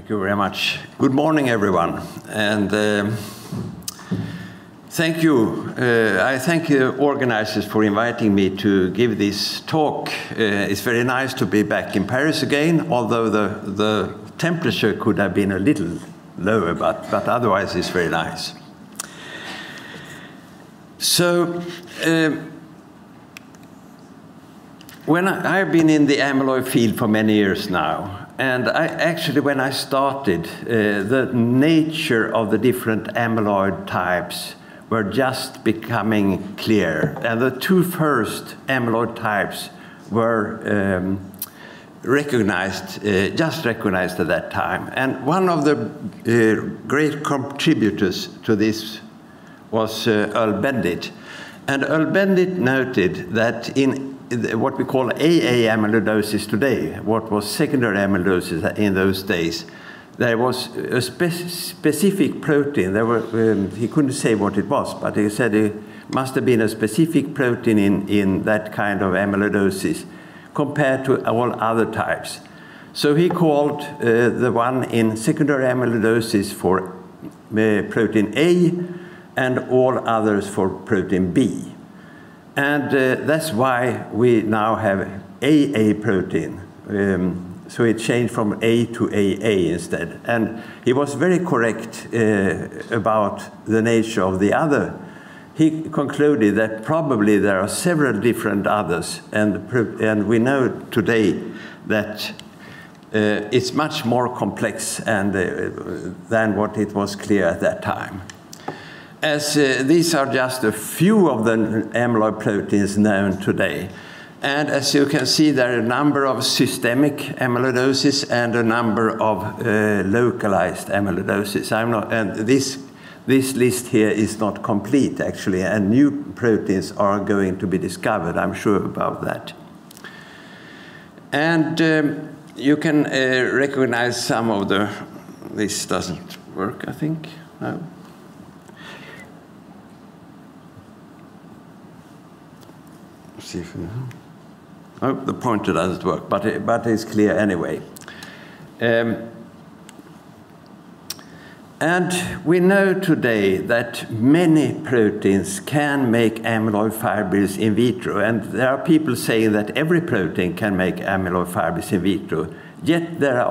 Thank you very much. Good morning, everyone. And thank you. I thank the organizers for inviting me to give this talk. It's very nice to be back in Paris again, although the temperature could have been a little lower, but otherwise it's very nice. So, I've been in the amyloid field for many years now. And actually, when I started, the nature of the different amyloid types were just becoming clear. And the two first amyloid types were just recognized at that time. And one of the great contributors to this was Earl Bendit. And Earl Bendit noted that in what we call AA amyloidosis today, what was secondary amyloidosis in those days, there was a specific protein. There were, he couldn't say what it was, but he said it must have been a specific protein in that kind of amyloidosis compared to all other types. So he called the one in secondary amyloidosis for protein A and all others for protein B. And that's why we now have AA protein. So it changed from A to AA instead. And he was very correct about the nature of the other. He concluded that probably there are several different others. And we know today that it's much more complex than what it was clear at that time. As these are just a few of the amyloid proteins known today. And as you can see, there are a number of systemic amyloidosis and a number of localized amyloidosis. And this list here is not complete, actually, and new proteins are going to be discovered, I'm sure about that. And you can recognize some of the, this doesn't work, I think, no? See if, oh, the pointer doesn't work, but it's clear anyway. And we know today that many proteins can make amyloid fibrils in vitro, and there are people saying that every protein can make amyloid fibrils in vitro. Yet there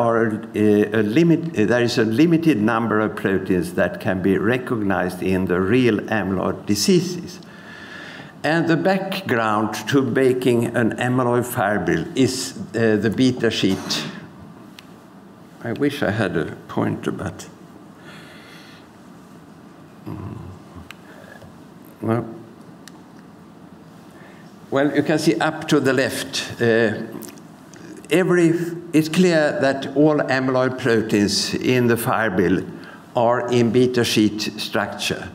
is a limited number of proteins that can be recognized in the real amyloid diseases. And the background to making an amyloid fibril is the beta sheet. I wish I had a pointer, but well, you can see up to the left. It's clear that all amyloid proteins in the fibril are in beta sheet structure.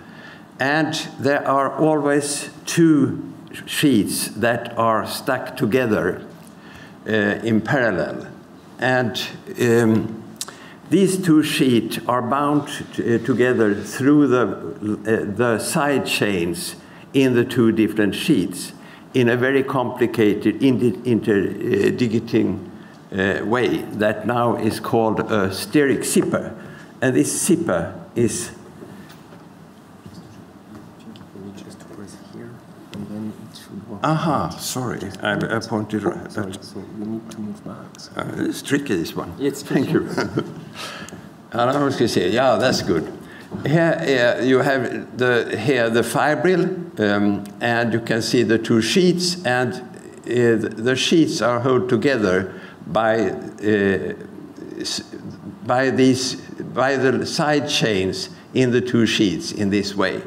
And there are always two sheets that are stuck together in parallel. And these two sheets are bound together through the side chains in the two different sheets in a very complicated interdigiting way that now is called a steric zipper. And this zipper is aha, sorry, I pointed right. Sorry, so you need to move back. It's tricky, this one. It's Thank you. And I was going to say, yeah, that's good. Here you have the fibril, and you can see the two sheets, and the sheets are held together by the side chains in the two sheets in this way.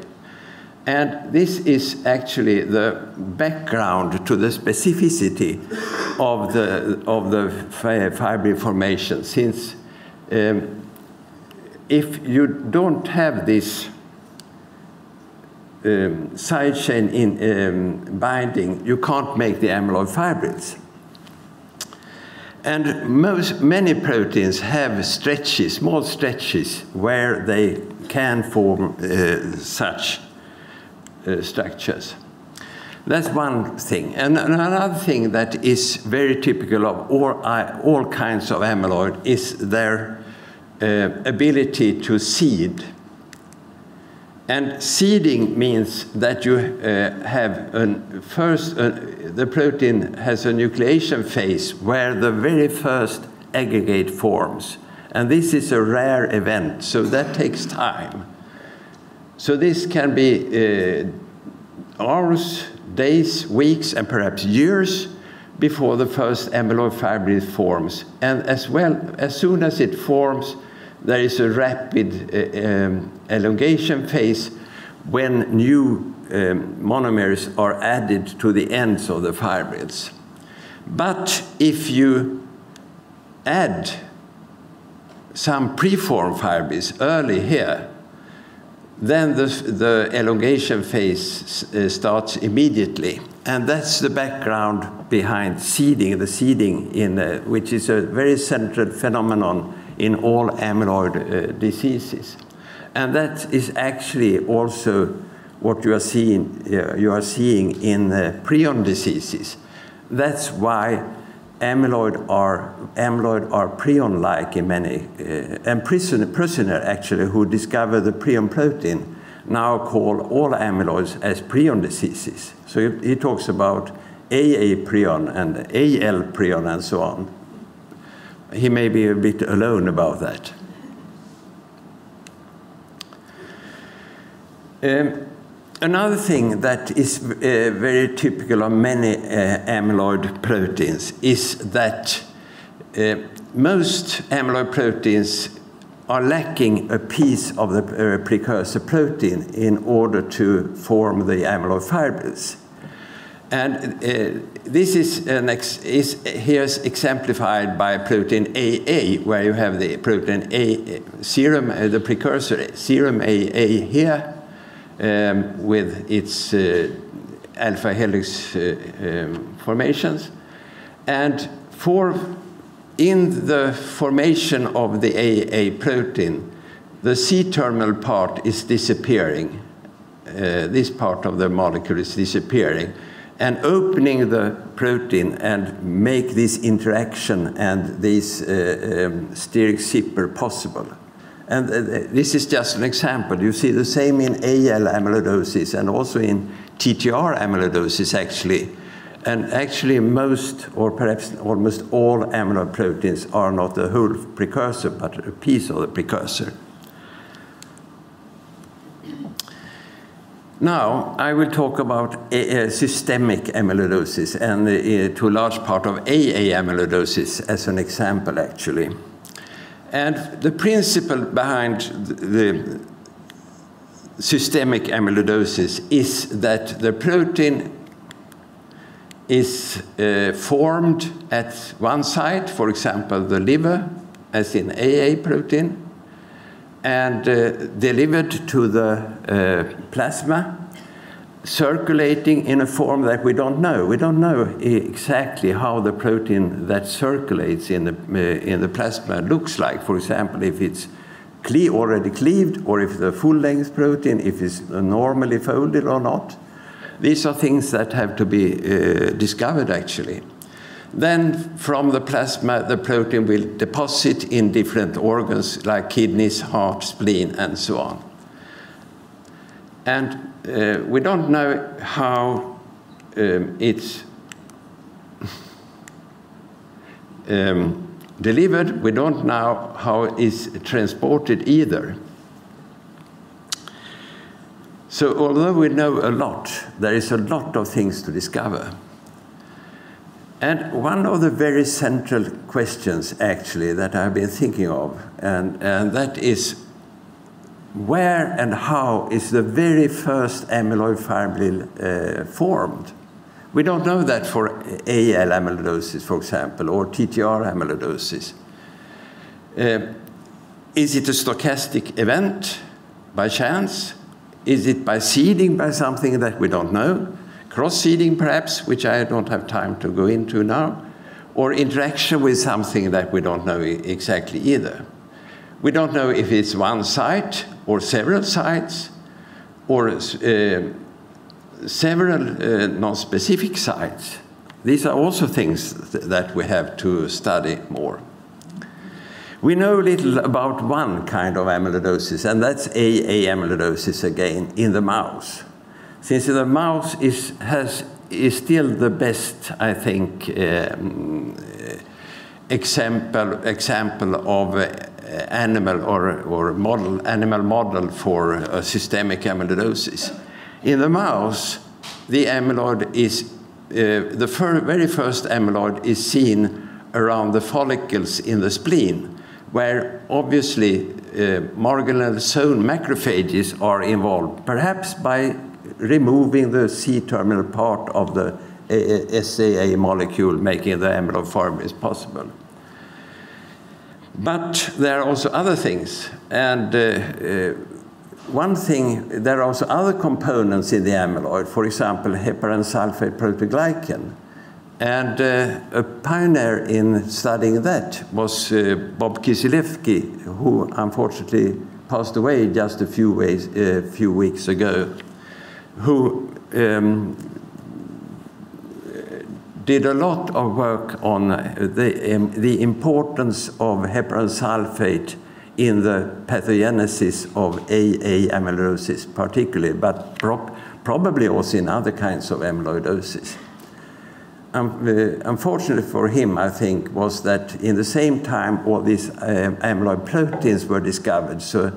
And this is actually the background to the specificity of the fibril formation. Since if you don't have this side chain in binding, you can't make the amyloid fibrils. And many proteins have stretches, small stretches, where they can form such structures. That's one thing. And another thing that is very typical of all kinds of amyloid is their ability to seed. And seeding means that you have the protein has a nucleation phase where the very first aggregate forms. And this is a rare event, so that takes time. So this can be hours, days, weeks, and perhaps years before the first amyloid fibril forms. And as soon as it forms, there is a rapid elongation phase when new monomers are added to the ends of the fibrils. But if you add some preformed fibrils early here, then the elongation phase starts immediately. And that's the background behind seeding, which is a very central phenomenon in all amyloid diseases. And that is actually also what you are seeing in prion diseases. That's why amyloid are prion-like in many, and Prisoner actually, who discovered the prion protein, now call all amyloids as prion diseases. So he talks about AA prion and AL prion and so on. He may be a bit alone about that. Another thing that is very typical of many amyloid proteins is that most amyloid proteins are lacking a piece of the precursor protein in order to form the amyloid fibrils. And this is here's exemplified by protein AA, where you have the protein A serum, the precursor serum AA here, with its alpha helix formations. And in the formation of the AA protein, the C-terminal part is disappearing. This part of the molecule is disappearing. And opening the protein and make this interaction and this steric zipper possible. And this is just an example. You see the same in AL amyloidosis and also in TTR amyloidosis, actually. And actually most, or perhaps almost all amyloid proteins are not the whole precursor, but a piece of the precursor. Now, I will talk about systemic amyloidosis and to a large part of AA amyloidosis as an example, actually. And the principle behind the systemic amyloidosis is that the protein is formed at one site, for example, the liver, as in AA protein, and delivered to the plasma, circulating in a form that we don't know. We don't know exactly how the protein that circulates in the plasma looks like. For example, if it's already cleaved, or if the full-length protein, if it's normally folded or not. These are things that have to be discovered, actually. Then, from the plasma, the protein will deposit in different organs like kidneys, heart, spleen, and so on. And we don't know how it's delivered. We don't know how it's transported either. So although we know a lot, there is a lot of things to discover. And one of the very central questions, actually, that I've been thinking of, and that is, where and how is the very first amyloid fibril formed? We don't know that for AL amyloidosis, for example, or TTR amyloidosis. Is it a stochastic event by chance? Is it by seeding by something that we don't know? Cross-seeding, perhaps, which I don't have time to go into now, or interaction with something that we don't know exactly either. We don't know if it's one site or several sites or several non-specific sites. These are also things that we have to study more. We know little about one kind of amyloidosis, and that's AA amyloidosis again in the mouse. Since the mouse is still the best, I think, example of animal animal model for systemic amyloidosis. In the mouse, the amyloid is the very first amyloid is seen around the follicles in the spleen, where obviously marginal zone macrophages are involved, perhaps by removing the C-terminal part of the SAA molecule, making the amyloid fibrilles possible. But there are also other things, and one thing, there are also other components in the amyloid, for example, heparan sulfate proteoglycan. And a pioneer in studying that was Bob Kisilevsky, who unfortunately passed away just a few weeks ago, who did a lot of work on the importance of heparan sulfate in the pathogenesis of AA amyloidosis particularly, but probably also in other kinds of amyloidosis. Unfortunately for him, I think, was that in the same time all these amyloid proteins were discovered. So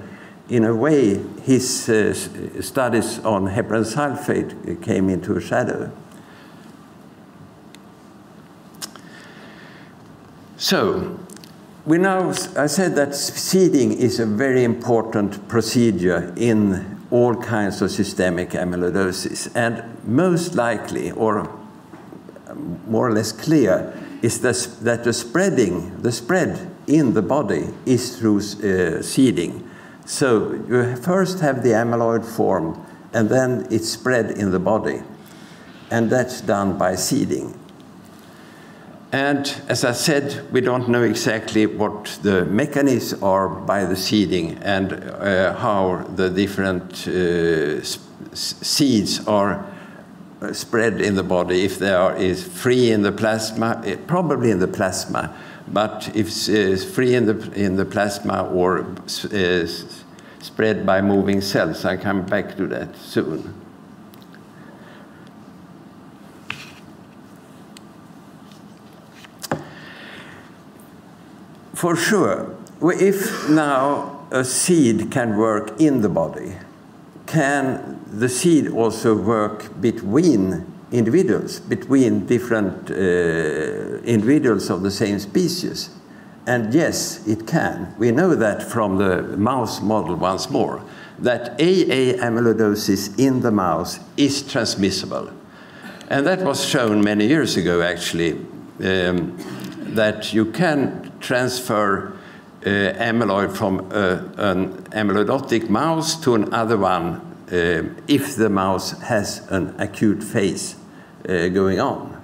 in a way, his studies on heparan sulfate came into a shadow. So we now, I said that seeding is a very important procedure in all kinds of systemic amyloidosis. And most likely, or more or less clear, is that the spread in the body is through seeding. So you first have the amyloid formed, and then it's spread in the body. And that's done by seeding. And as I said, we don't know exactly what the mechanisms are by the seeding and how the different seeds are spread in the body. If they is free in the plasma, probably in the plasma, but if it's free in the plasma or spread by moving cells. I'll come back to that soon. For sure, if now a seed can work in the body, can the seed also work between individuals, between different individuals of the same species? And yes, it can. We know that from the mouse model once more, that AA amyloidosis in the mouse is transmissible. And that was shown many years ago, actually, that you can transfer amyloid from an amyloidotic mouse to another one if the mouse has an acute phase going on.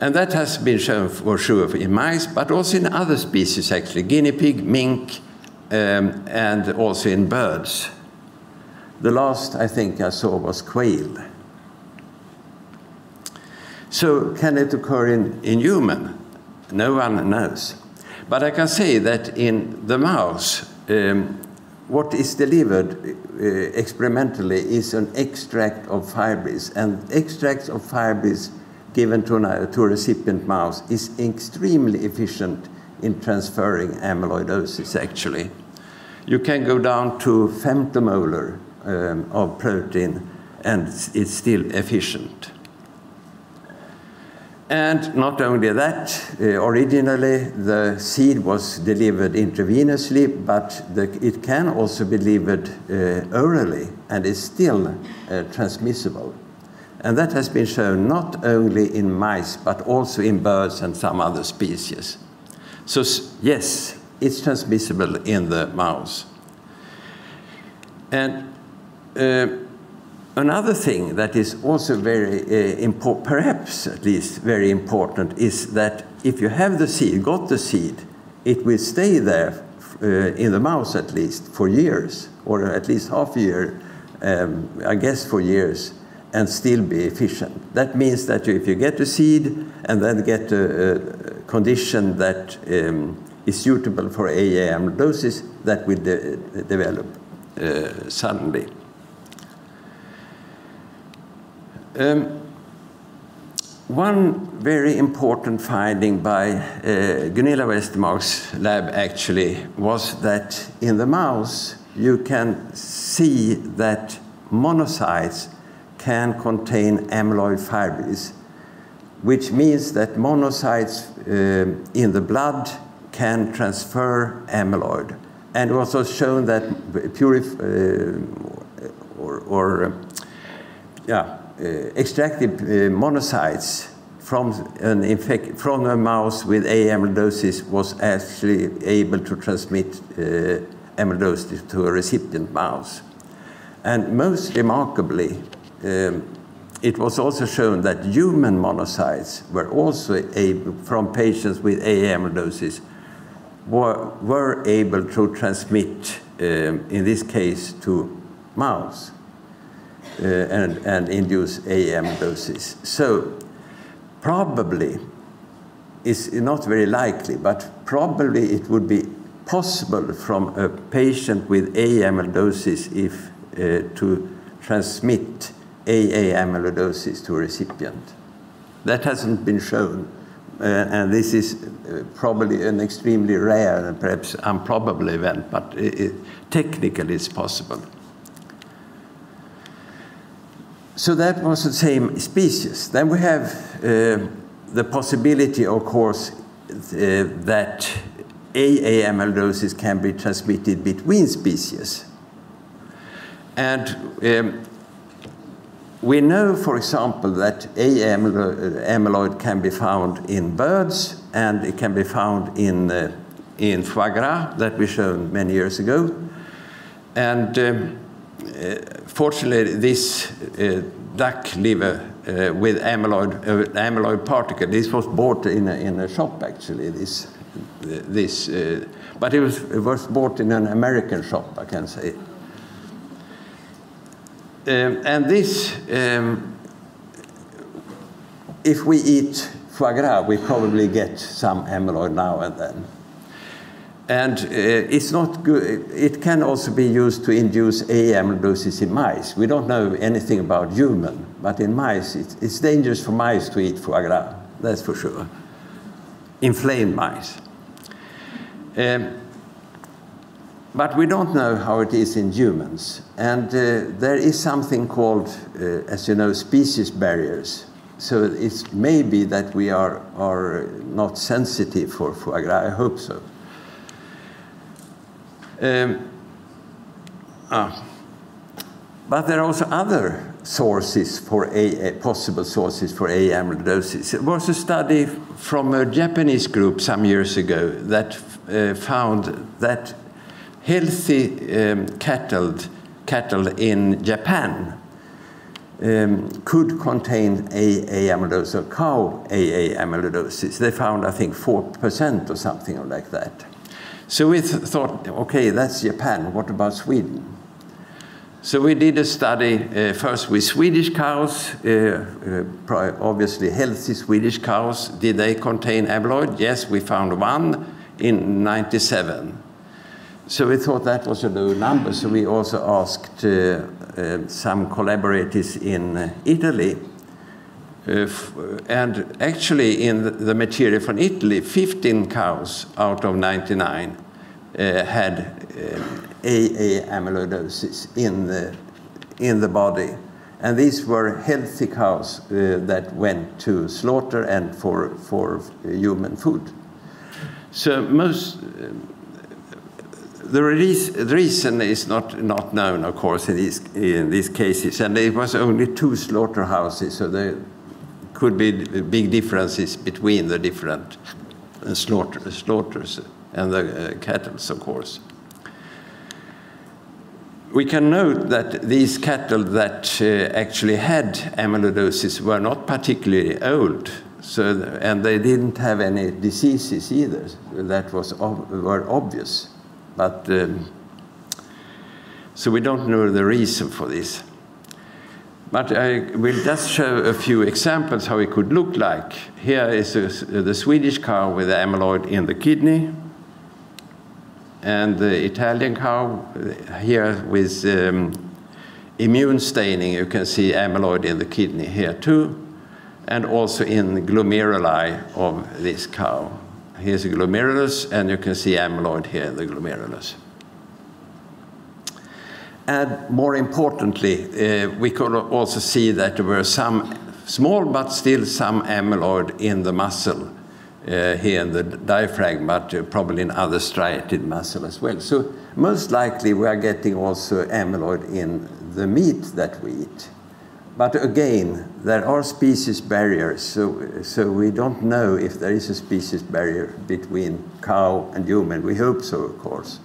And that has been shown for sure in mice, but also in other species actually, guinea pig, mink, and also in birds. The last I think I saw was quail. So can it occur in human? No one knows. But I can say that in the mouse, what is delivered experimentally is an extract of fibrilles. And extracts of fibrilles given to a recipient mouse is extremely efficient in transferring amyloidosis, actually. You can go down to femtomolar of protein, and it's still efficient. And not only that, originally the seed was delivered intravenously, but it can also be delivered orally and is still transmissible. And that has been shown not only in mice, but also in birds and some other species. So yes, it's transmissible in the mouse. And another thing that is also very important, perhaps at least very important, is that if you have the seed, got the seed, it will stay there in the mouse at least for years, or at least half a year, I guess for years, and still be efficient. That means that if you get a seed and then get a condition that is suitable for AA amyloidosis that will develop suddenly. One very important finding by Gunilla Westermark's lab actually was that in the mouse you can see that monocytes can contain amyloid fibrilles, which means that monocytes in the blood can transfer amyloid. And it was also shown that extracted monocytes from a mouse with AA amyloidosis was actually able to transmit amyloidosis to a recipient mouse. And most remarkably, it was also shown that human monocytes were also able, from patients with AA amyloidosis, were able to transmit, in this case, to mouse and induce AA amyloidosis. So probably, it's not very likely, but probably it would be possible from a patient with AA amyloidosis to transmit AA amyloidosis to a recipient. That hasn't been shown, and this is probably an extremely rare and perhaps improbable event, but technically it's possible. So that was the same species. Then we have the possibility, of course, that AA amyloidosis can be transmitted between species. And we know, for example, that AA amyloid can be found in birds, and it can be found in foie gras that we showed many years ago. And fortunately, this duck liver with amyloid particle, this was bought in a shop actually. But it was bought in an American shop, I can say. And this, if we eat foie gras, we probably get some amyloid now and then. And it's not good. It can also be used to induce AA amyloidosis in mice. We don't know anything about human, but in mice, it's dangerous for mice to eat foie gras, that's for sure. Inflamed mice. But we don't know how it is in humans. And there is something called, as you know, species barriers. So it's maybe that we are not sensitive for foie gras. I hope so. But there are also other sources for possible sources for AA amyloidosis. There was a study from a Japanese group some years ago that found that healthy cattle in Japan could contain AA amyloidosis, or cow AA amyloidosis. They found, I think, 4% or something like that. So we thought, okay, that's Japan. What about Sweden? So we did a study first with Swedish cows, obviously healthy Swedish cows. Did they contain amyloid? Yes, we found one in 97. So we thought that was a low number. So we also asked some collaborators in Italy. And actually, in the material from Italy, 15 cows out of 99 had AA amyloidosis in the body. And these were healthy cows that went to slaughter and for human food. So the reason is not known, of course, in these cases. And it was only 2 slaughterhouses, so there could be big differences between the different slaughters and the cattle, of course. We can note that these cattle that actually had amyloidosis were not particularly old, and they didn't have any diseases either. That were obvious, but so we don't know the reason for this. But I will just show a few examples how it could look like. Here is the Swedish cow with the amyloid in the kidney. and the Italian cow here with immune staining. You can see amyloid in the kidney here too, and also in the glomeruli of this cow. Here's a glomerulus, and you can see amyloid here in the glomerulus. And more importantly, we could also see that there were some small but still some amyloid in the muscle here in the diaphragm, but probably in other striated muscle as well. So most likely we are getting also amyloid in the meat that we eat. But again, there are species barriers, so we don't know if there is a species barrier between cow and human. We hope so, of course.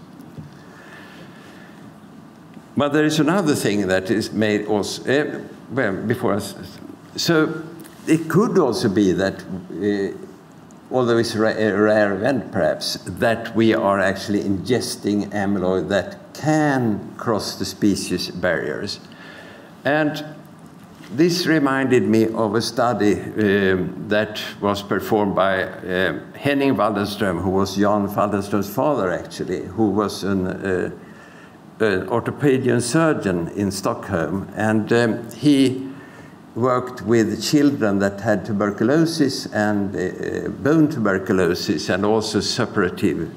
But there is another thing that is made also, well, before us. So it could also be that, although it's a rare event perhaps, that we are actually ingesting amyloid that can cross the species barriers. And this reminded me of a study that was performed by Henning Waldenström, who was Jan Waldenström's father actually, who was an orthopedic surgeon in Stockholm, and he worked with children that had tuberculosis and bone tuberculosis and also suppurative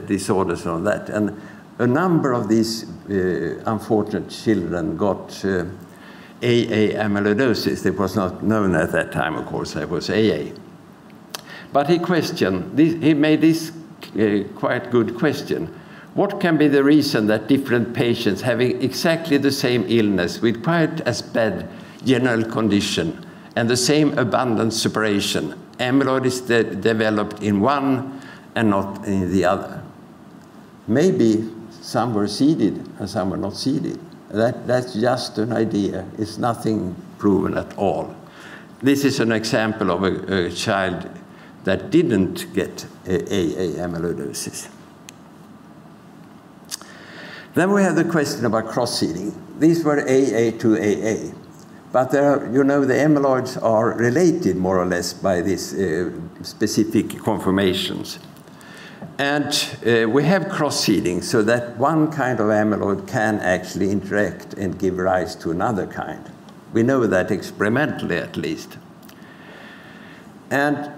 disorders on that. And a number of these unfortunate children got AA amyloidosis. It was not known at that time, of course, it was AA. But he questioned, he made this quite good question. What can be the reason that different patients having exactly the same illness with quite as bad general condition and the same abundant separation, amyloid is developed in one and not in the other? Maybe some were seeded and some were not seeded. That's just an idea. It's nothing proven at all. This is an example of a child that didn't get AA amyloidosis. Then we have the question about cross-seeding. These were AA to AA. But there are, you know, the amyloids are related more or less by these specific conformations. And we have cross-seeding so that one kind of amyloid can actually interact and give rise to another kind. We know that experimentally at least. And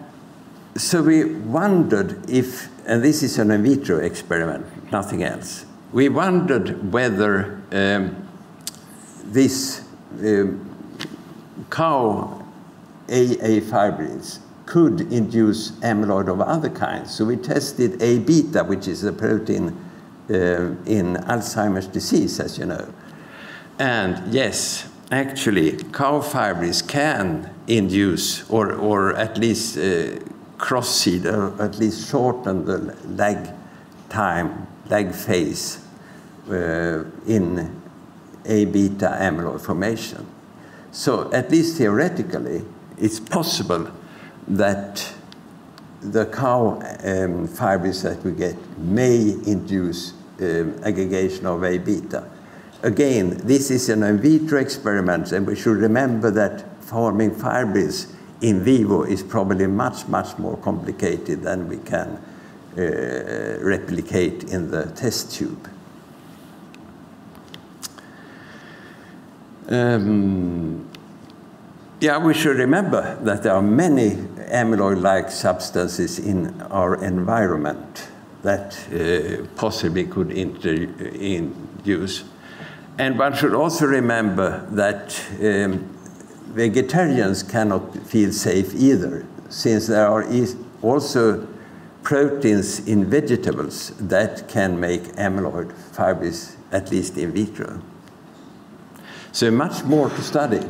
so we wondered if, and this is an in vitro experiment, nothing else, we wondered whether this cow AA fibrilles could induce amyloid of other kinds. So we tested A-beta, which is a protein in Alzheimer's disease, as you know. And yes, actually, cow fibrilles can induce, or at least cross-seed, or at least shorten the lag phase in A-beta amyloid formation. So at least theoretically, it's possible that the cow fibers that we get may induce aggregation of A-beta. Again, this is an in vitro experiment, and we should remember that forming fibrils in vivo is probably much, much more complicated than we can replicate in the test tube. Yeah, we should remember that there are many amyloid-like substances in our environment that possibly could induce. And one should also remember that vegetarians cannot feel safe either, since there are also proteins in vegetables that can make amyloid fibers, at least in vitro. So much more to study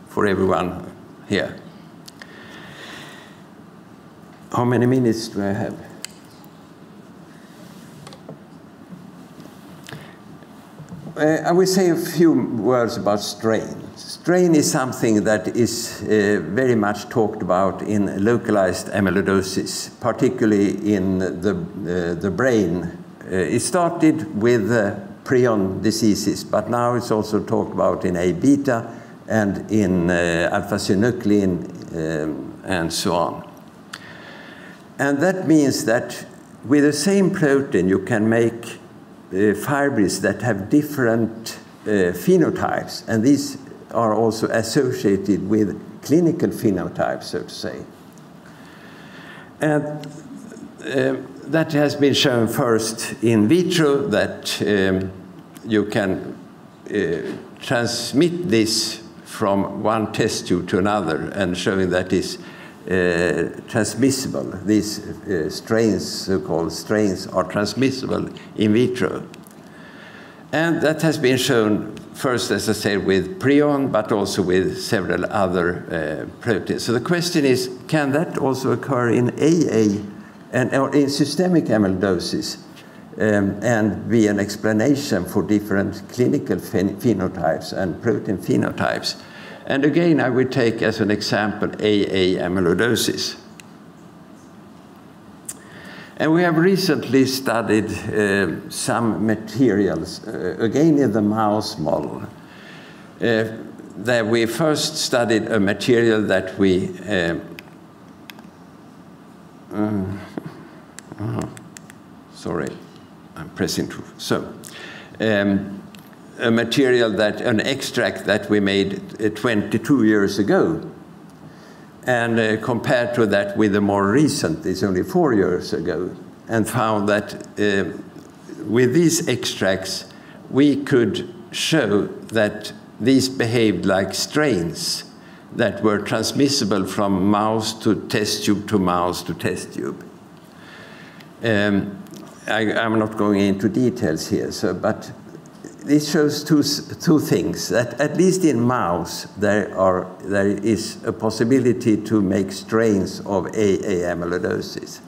for everyone here. How many minutes do I have? I will say a few words about strain. Strain is something that is very much talked about in localized amyloidosis, particularly in the brain. It started with prion diseases, but now it's also talked about in A-beta and in alpha-synuclein and so on. And that means that with the same protein you can make fibrilles that have different phenotypes, and these are also associated with clinical phenotypes, so to say. And that has been shown first in vitro, that you can transmit this from one test tube to another, and showing that is transmissible. These strains, so-called strains, are transmissible in vitro. And that has been shown first, as I said, with prion, but also with several other proteins. So the question is, can that also occur in AA or in systemic amyloidosis, and be an explanation for different clinical phenotypes and protein phenotypes? And again, I would take as an example AA amyloidosis. And we have recently studied some materials, again in the mouse model. That we first studied a material that we, sorry, I'm pressing too. So, a material that, an extract that we made 22 years ago. And compared to that with the more recent, it's only 4 years ago, and found that with these extracts, we could show that these behaved like strains that were transmissible from mouse to test tube to mouse to test tube. I'm not going into details here, but this shows two things, that at least in mouse there is a possibility to make strains of AA amyloidosis.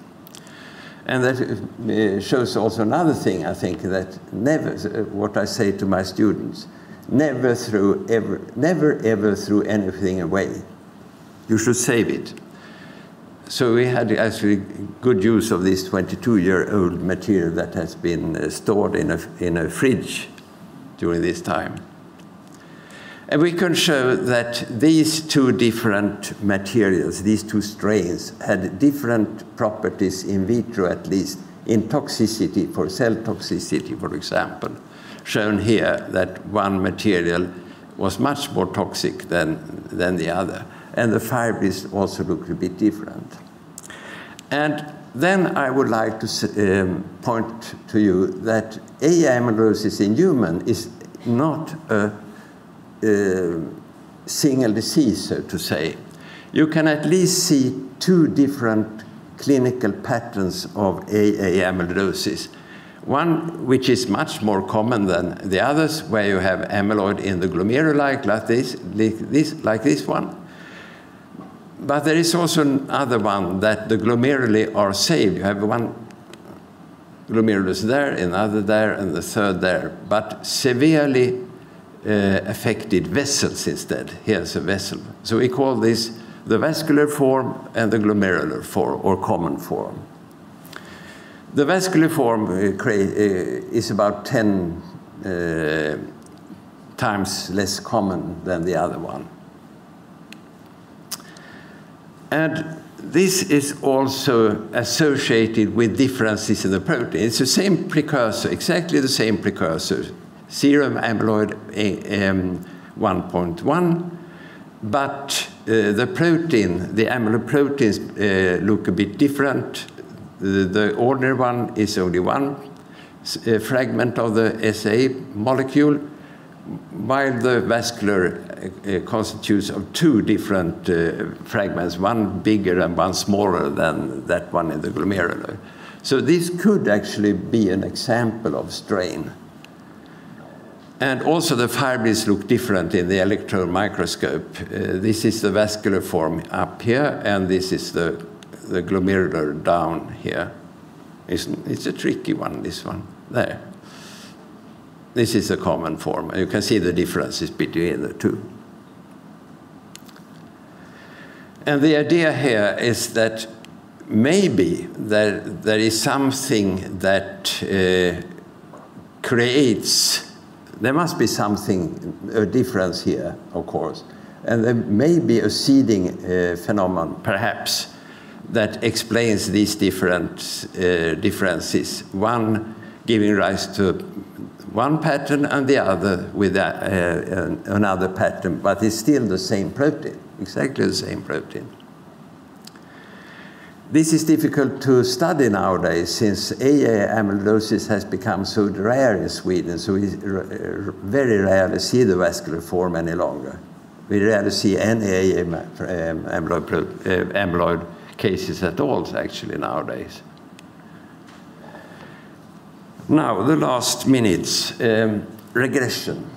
And that shows also another thing, I think, that never, what I say to my students, never ever throw anything away. You should save it. So we had actually good use of this 22-year-old material that has been stored in a fridge during this time. And we can show that these two different materials, these two strains, had different properties in vitro, at least in toxicity, for cell toxicity, for example. Shown here that one material was much more toxic than the other. And the fibrilles also look a bit different. And then I would like to point to you that AA amyloidosis in human is not a single disease, so to say. You can at least see two different clinical patterns of AA amyloidosis. One which is much more common than the others, where you have amyloid in the glomeruli like this one. But there is also another one that the glomeruli are saved. You have one glomerulus there, another there, and the third there, but severely affected vessels instead. Here's a vessel. So we call this the vascular form and the glomerular form, or common form. The vascular form is about 10 times less common than the other one. And this is also associated with differences in the protein. It's the same precursor, exactly the same precursor, serum amyloid 1.1, but the protein, the amyloid proteins look a bit different. The ordinary one is only one fragment of the SA molecule, while the vascular constitutes of two different fragments, one bigger and one smaller than that one in the glomerular. So this could actually be an example of strain. And also the fibrilles look different in the electron microscope. This is the vascular form up here, and this is the glomerular down here. It's a tricky one, this one, there. This is the common form. You can see the differences between the two. And the idea here is that maybe there is something that creates, there must be something, a difference here, of course. And there may be a seeding phenomenon, perhaps, that explains these different differences. One giving rise to one pattern and the other with another pattern, but it's still the same protein, exactly the same protein. This is difficult to study nowadays since AA amyloidosis has become so rare in Sweden, so we very rarely see the vascular form any longer. We rarely see any AA amyloid cases at all, actually, nowadays. Now, the last minutes, regression.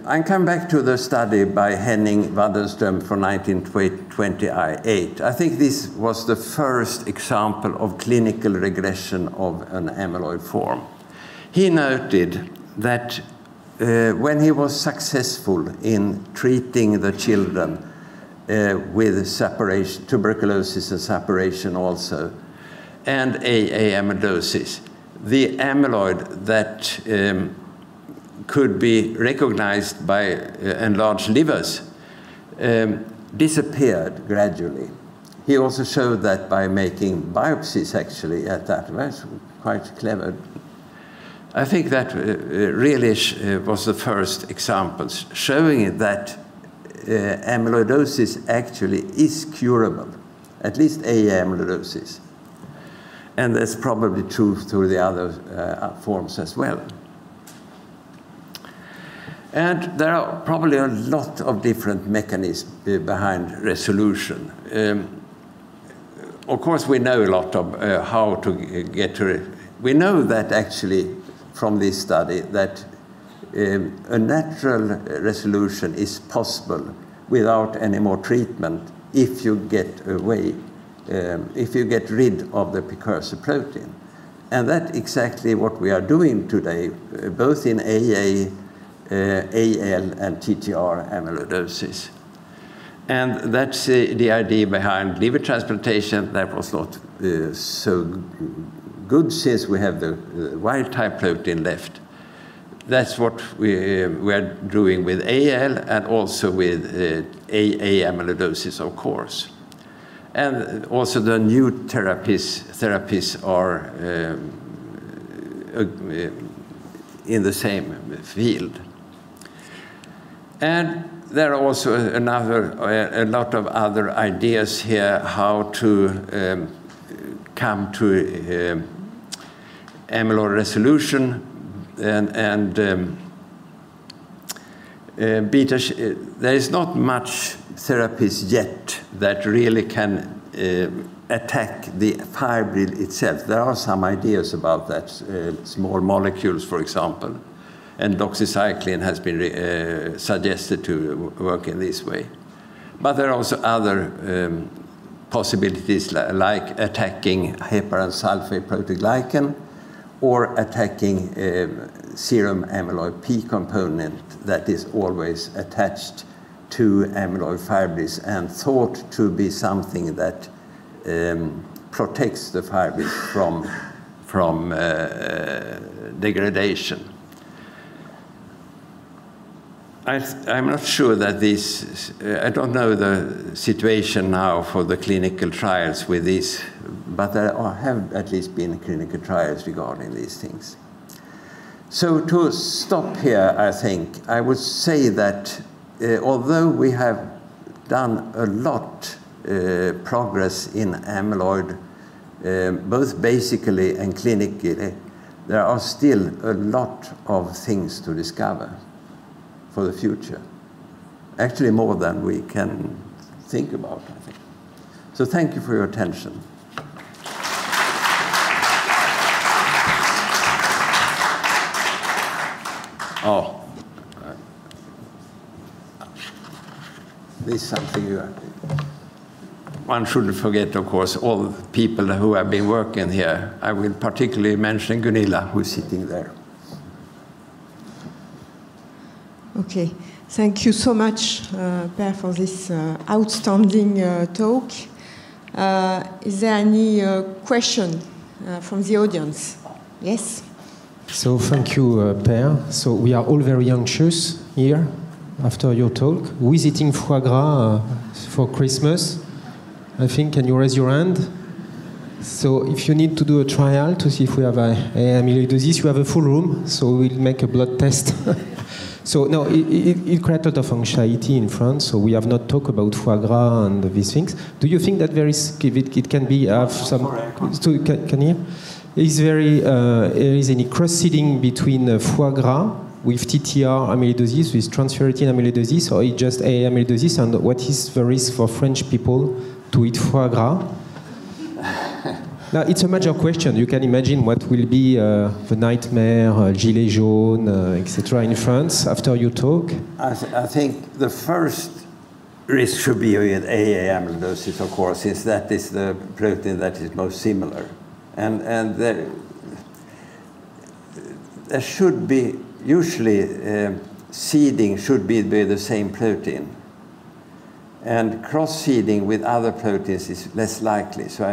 I come back to the study by Henning Waddenström from 1928. I think this was the first example of clinical regression of an amyloid form. He noted that when he was successful in treating the children with separation, tuberculosis and separation also, and AA amyloidosis, the amyloid that could be recognized by enlarged livers disappeared gradually. He also showed that by making biopsies, actually, at that. That's quite clever. I think that really was the first examples showing that amyloidosis actually is curable, at least AA amyloidosis. And that's probably true through the other forms as well. And there are probably a lot of different mechanisms behind resolution. Of course, we know a lot of how to get to it. We know that actually from this study that a natural resolution is possible without any more treatment if you get away, if you get rid of the precursor protein. And that's exactly what we are doing today, both in AA, AL and TTR amyloidosis. And that's the idea behind liver transplantation. That was not so good since we have the wild type protein left. That's what we are doing with AL and also with AA amyloidosis, of course. And also the new therapies are in the same field. And there are also a lot of other ideas here how to come to amyloid resolution and beta. There is not much therapies yet that really can attack the fibril itself. There are some ideas about that, small molecules, for example. And doxycycline has been suggested to work in this way. But there are also other possibilities like attacking heparan sulfate proteoglycan or attacking serum amyloid P component that is always attached to amyloid fibrils and thought to be something that protects the fibrils from degradation. I'm not sure that this, I don't know the situation now for the clinical trials with this, but there have at least been clinical trials regarding these things. So to stop here, I think, I would say that although we have done a lot progress in amyloid, both basically and clinically, there are still a lot of things to discover for the future. Actually more than we can think about, I think. So thank you for your attention. Oh, this is something one shouldn't forget, of course, all the people who have been working here. I will particularly mention Gunilla, who's sitting there. Okay, thank you so much, Per, for this outstanding talk. Is there any question from the audience? Yes? So thank you, Per. So we are all very anxious here after your talk. Who is eating foie gras for Christmas? I think, can you raise your hand? So if you need to do a trial to see if we have a amyloidosis, you have a full room, so we'll make a blood test. So no, it creates a lot of anxiety in France, so we have not talked about foie gras and these things. Do you think that it can be have some... Can you hear? Is there is any cross-seeding between foie gras with TTR amyloidosis, with transferrin amyloidosis, or it's just AA amyloidosis, and what is the risk for French people to eat foie gras? Now, it's a major question. You can imagine what will be the nightmare, gilets jaunes, etc. in France after your talk. I think the first risk should be with AA amyloidosis, of course, since that is the protein that is most similar. And there should be, usually seeding should be the same protein. And cross-seeding with other proteins is less likely. So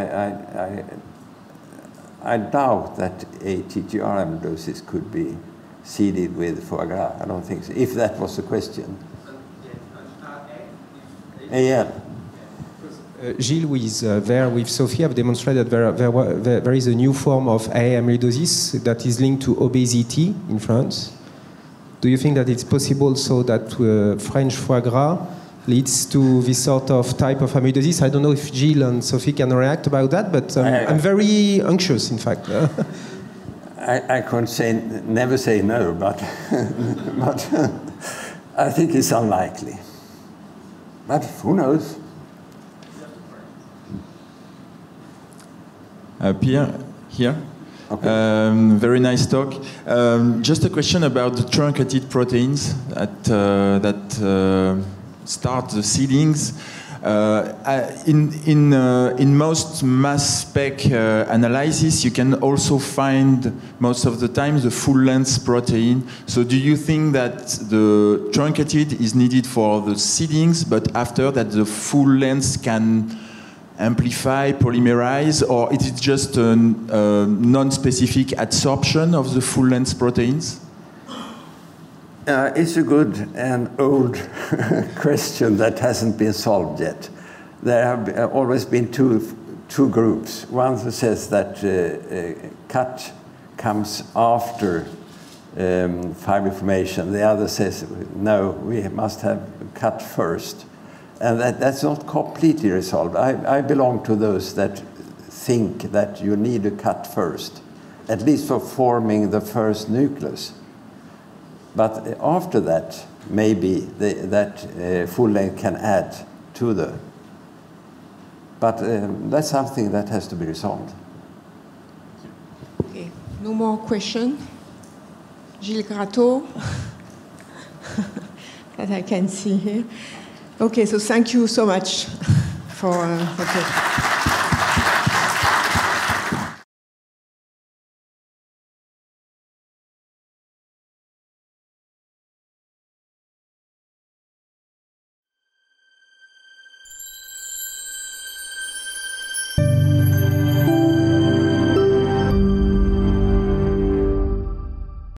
I doubt that a TTR amyloidosis could be seeded with foie gras. I don't think so, if that was the question. AL. Gilles, who is there with Sophie, have demonstrated that there is a new form of AA amyloidosis that is linked to obesity in France. Do you think that it's possible so that French foie gras leads to this sort of type of amyloidosis? I don't know if Gilles and Sophie can react about that, but I'm very anxious, in fact. I can't never say no, but, but I think it's unlikely. But who knows? Pierre, here. Okay. Very nice talk. Just a question about the truncated proteins that start the seedings. In most mass spec analysis, you can also find most of the time the full-length protein. So do you think that the truncated is needed for the seedings, but after that the full length can amplify, polymerize, or is it just a non-specific adsorption of the full-length proteins? It's a good and old question that hasn't been solved yet. There have always been two groups. One who says that cut comes after fiber formation. The other says, no, we must have cut first. And that's not completely resolved. I belong to those that think that you need a cut first, at least for forming the first nucleus. But after that, maybe that full length can add to the... But that's something that has to be resolved. Okay, no more question. Gilles Gratteau, that I can see here. Okay, so thank you so much for the talk.